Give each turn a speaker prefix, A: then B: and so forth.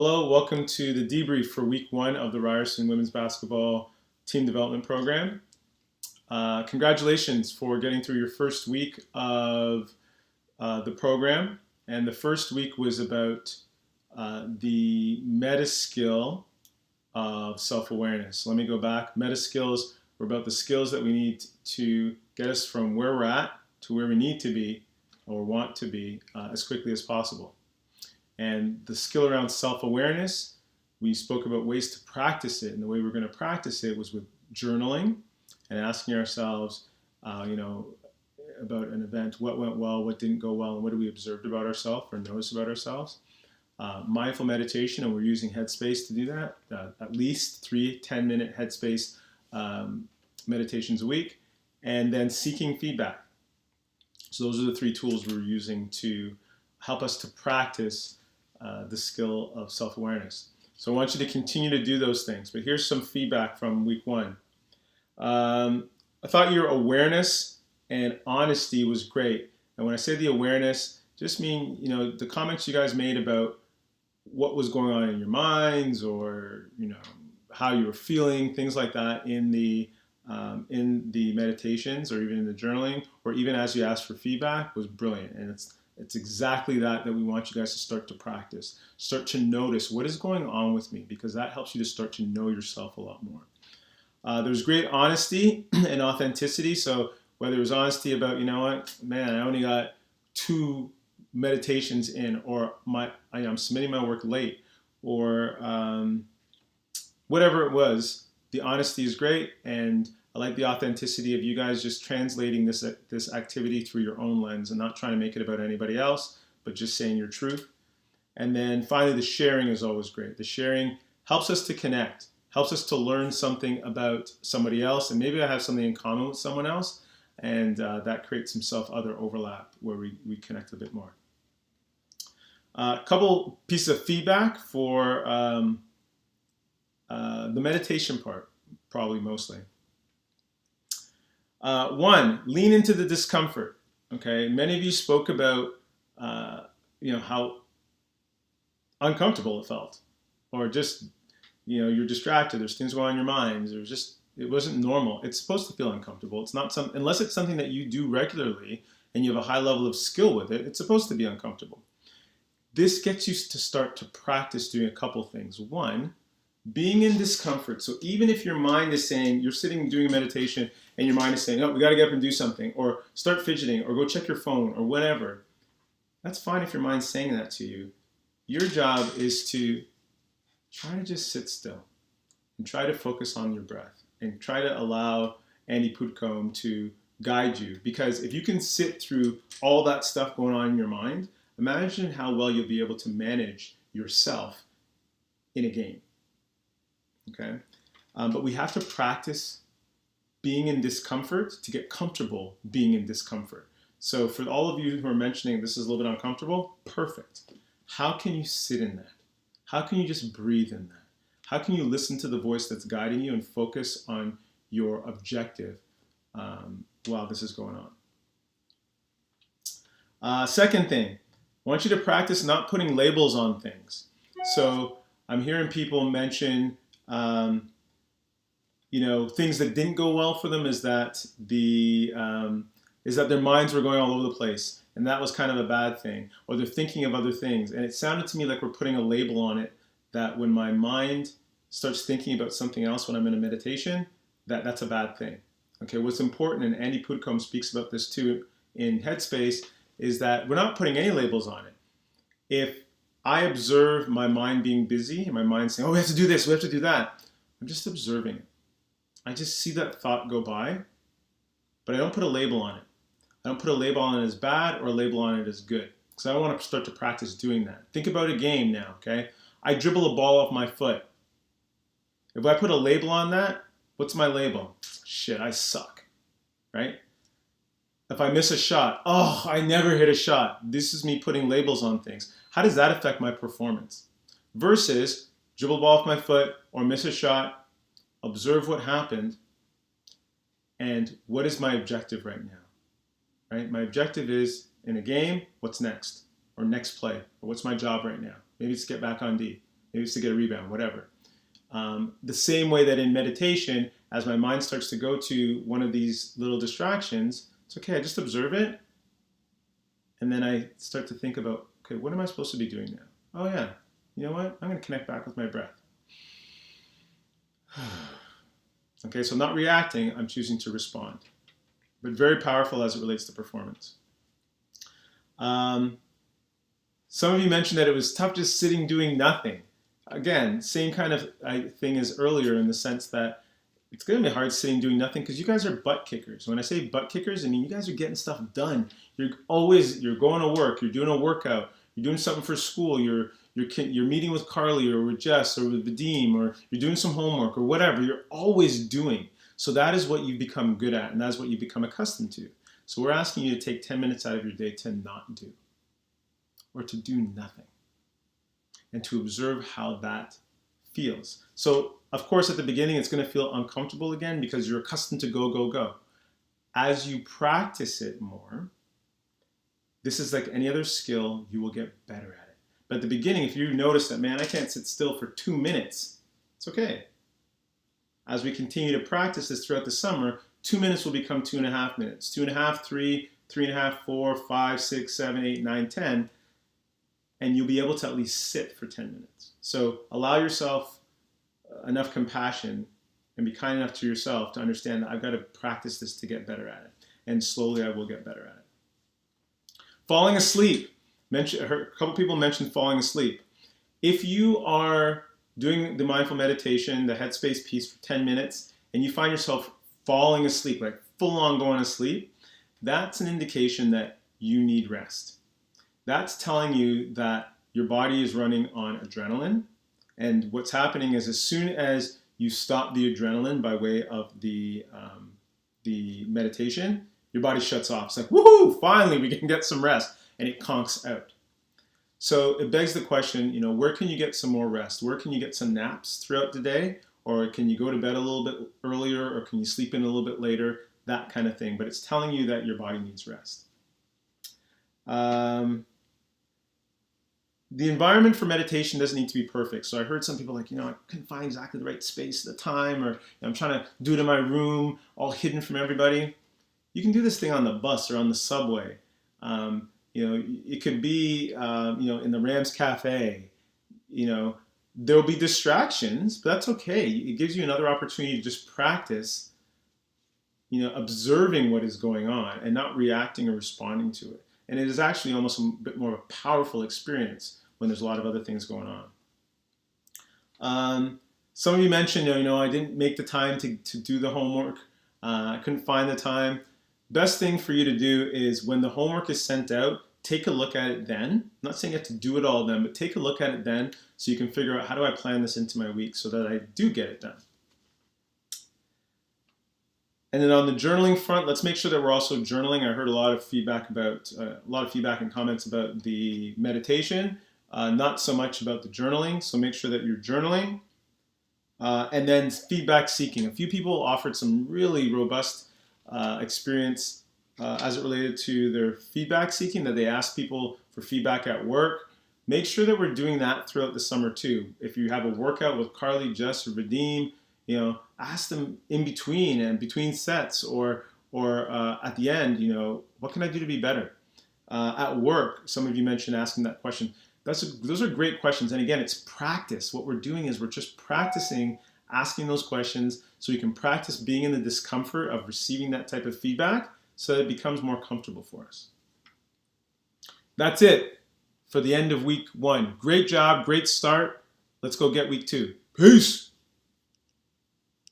A: Hello, welcome to the debrief for week one of the Ryerson Women's Basketball Team Development Program. Congratulations for getting through your first week of the program. And the first week was about the meta skill of self-awareness. Let me go back. Meta skills were about the skills that we need to get us from where we're at to where we need to be or want to be as quickly as possible. And the skill around self-awareness, we spoke about ways to practice it. And the way we're going to practice it was with journaling and asking ourselves, about an event, what went well, what didn't go well, and what did we observe about ourselves or notice about ourselves. Mindful meditation, and we're using Headspace to do that. At least 3 10-minute Headspace meditations a week. And then seeking feedback. So those are the 3 tools we're using to help us to practice the skill of self-awareness. So I want you to continue to do those things. But here's some feedback from week one. I thought your awareness and honesty was great. And when I say the awareness, just mean, the comments you guys made about what was going on in your minds or, how you were feeling, things like that in the meditations or even in the journaling, or even as you asked for feedback, was brilliant. And it's exactly that we want you guys to start to practice. Start to notice what is going on with me, because that helps you to start to know yourself a lot more. There's great honesty and authenticity. So whether it was honesty about, I only got 2 meditations in, or I'm submitting my work late, or whatever it was, the honesty is great. And I like the authenticity of you guys just translating this activity through your own lens and not trying to make it about anybody else, but just saying your truth. And then finally, the sharing is always great. The sharing helps us to connect, helps us to learn something about somebody else, and maybe I have something in common with someone else, and that creates some self-other overlap where we connect a bit more. A couple pieces of feedback for the meditation part, probably mostly. 1, lean into the discomfort. Okay, many of you spoke about how uncomfortable it felt, or just you're distracted. There's things going on in your mind. It wasn't normal. It's supposed to feel uncomfortable. It's not unless it's something that you do regularly and you have a high level of skill with it. It's supposed to be uncomfortable. This gets you to start to practice doing a couple things. 1, being in discomfort. So even if your mind is saying, you're sitting doing a meditation and your mind is saying, oh, we got to get up and do something, or start fidgeting, or go check your phone, or whatever, that's fine if your mind's saying that to you. Your job is to try to just sit still and try to focus on your breath and try to allow Andy Putcombe to guide you. Because if you can sit through all that stuff going on in your mind, imagine how well you'll be able to manage yourself in a game. Okay? But we have to practice being in discomfort to get comfortable being in discomfort. So for all of you who are mentioning this is a little bit uncomfortable, perfect. How can you sit in that? How can you just breathe in that? How can you listen to the voice that's guiding you and focus on your objective while this is going on? Second thing, I want you to practice not putting labels on things. So I'm hearing people mention things that didn't go well for them is that their minds were going all over the place, and that was kind of a bad thing, or they're thinking of other things. And it sounded to me like we're putting a label on it, that when my mind starts thinking about something else when I'm in a meditation, that's a bad thing. Okay, what's important, and Andy Putcombe speaks about this too in Headspace, is that we're not putting any labels on it. If I observe my mind being busy and my mind saying, oh, we have to do this, we have to do that, I'm just observing it. I just see that thought go by, but I don't put a label on it. I don't put a label on it as bad or a label on it as good, because I want to start to practice doing that. Think about a game now, okay? I dribble a ball off my foot. If I put a label on that, what's my label? Shit, I suck, right? If I miss a shot, oh, I never hit a shot. This is me putting labels on things. How does that affect my performance? Versus dribble the ball off my foot or miss a shot, observe what happened, and what is my objective right now? Right? My objective is, in a game, what's next? Or next play? Or what's my job right now? Maybe it's get back on D. Maybe it's to get a rebound, whatever. The same way that in meditation, as my mind starts to go to one of these little distractions, it's okay, I just observe it. And then I start to think about, okay, what am I supposed to be doing now? Oh yeah, you know what? I'm going to connect back with my breath. Okay, so I'm not reacting, I'm choosing to respond. But very powerful as it relates to performance. Some of you mentioned that it was tough just sitting doing nothing. Again, same kind of thing as earlier, in the sense that it's going to be hard sitting doing nothing because you guys are butt kickers. When I say butt kickers, I mean you guys are getting stuff done. You're going to work, you're doing a workout, you're doing something for school, you're meeting with Carly or with Jess or with Vadim, or you're doing some homework or whatever. You're always doing. So that is what you become good at, and that's what you become accustomed to. So we're asking you to take 10 minutes out of your day to not do, or to do nothing, and to observe how that feels. So, of course, at the beginning, it's going to feel uncomfortable again because you're accustomed to go, go, go. As you practice it more, this is like any other skill, you will get better at it. But at the beginning, if you notice that, man, I can't sit still for 2 minutes, it's okay. As we continue to practice this throughout the summer, 2 minutes will become 2.5 minutes. 2.5, 3, 3.5, 4, 5, 6, 7, 8, 9, 10. And you'll be able to at least sit for 10 minutes. So allow yourself enough compassion and be kind enough to yourself to understand that I've got to practice this to get better at it. And slowly I will get better at it. Falling asleep. A couple people mentioned falling asleep. If you are doing the mindful meditation, the headspace piece for 10 minutes, and you find yourself falling asleep, like full on going to sleep, that's an indication that you need rest. That's telling you that your body is running on adrenaline. And what's happening is, as soon as you stop the adrenaline by way of the meditation, your body shuts off. It's like, woohoo, finally we can get some rest. And it conks out. So it begs the question, where can you get some more rest? Where can you get some naps throughout the day? Or can you go to bed a little bit earlier? Or can you sleep in a little bit later? That kind of thing. But it's telling you that your body needs rest. The environment for meditation doesn't need to be perfect. So I heard some people like, I couldn't find exactly the right space at the time, or I'm trying to do it in my room, all hidden from everybody. You can do this thing on the bus or on the subway. It could be, in the Rams Cafe. There'll be distractions, but that's okay. It gives you another opportunity to just practice, observing what is going on and not reacting or responding to it. And it is actually almost a bit more of a powerful experience when there's a lot of other things going on. Some of you mentioned, I didn't make the time to do the homework. I couldn't find the time. Best thing for you to do is, when the homework is sent out, take a look at it then. I'm not saying you have to do it all then, but take a look at it then so you can figure out, how do I plan this into my week so that I do get it done. And then on the journaling front, let's make sure that we're also journaling. I heard a lot of feedback and comments about the meditation, not so much about the journaling. So make sure that you're journaling. And then feedback seeking. A few people offered some really robust experience as it related to their feedback seeking, that they asked people for feedback at work. Make sure that we're doing that throughout the summer too. If you have a workout with Carly, Jess, or Vadim, ask them in between sets, or at the end, what can I do to be better? At work, some of you mentioned asking that question. Those are great questions. And again, it's practice. What we're doing is we're just practicing asking those questions so we can practice being in the discomfort of receiving that type of feedback so that it becomes more comfortable for us. That's it for the end of week 1. Great job, great start. Let's go get week 2. Peace.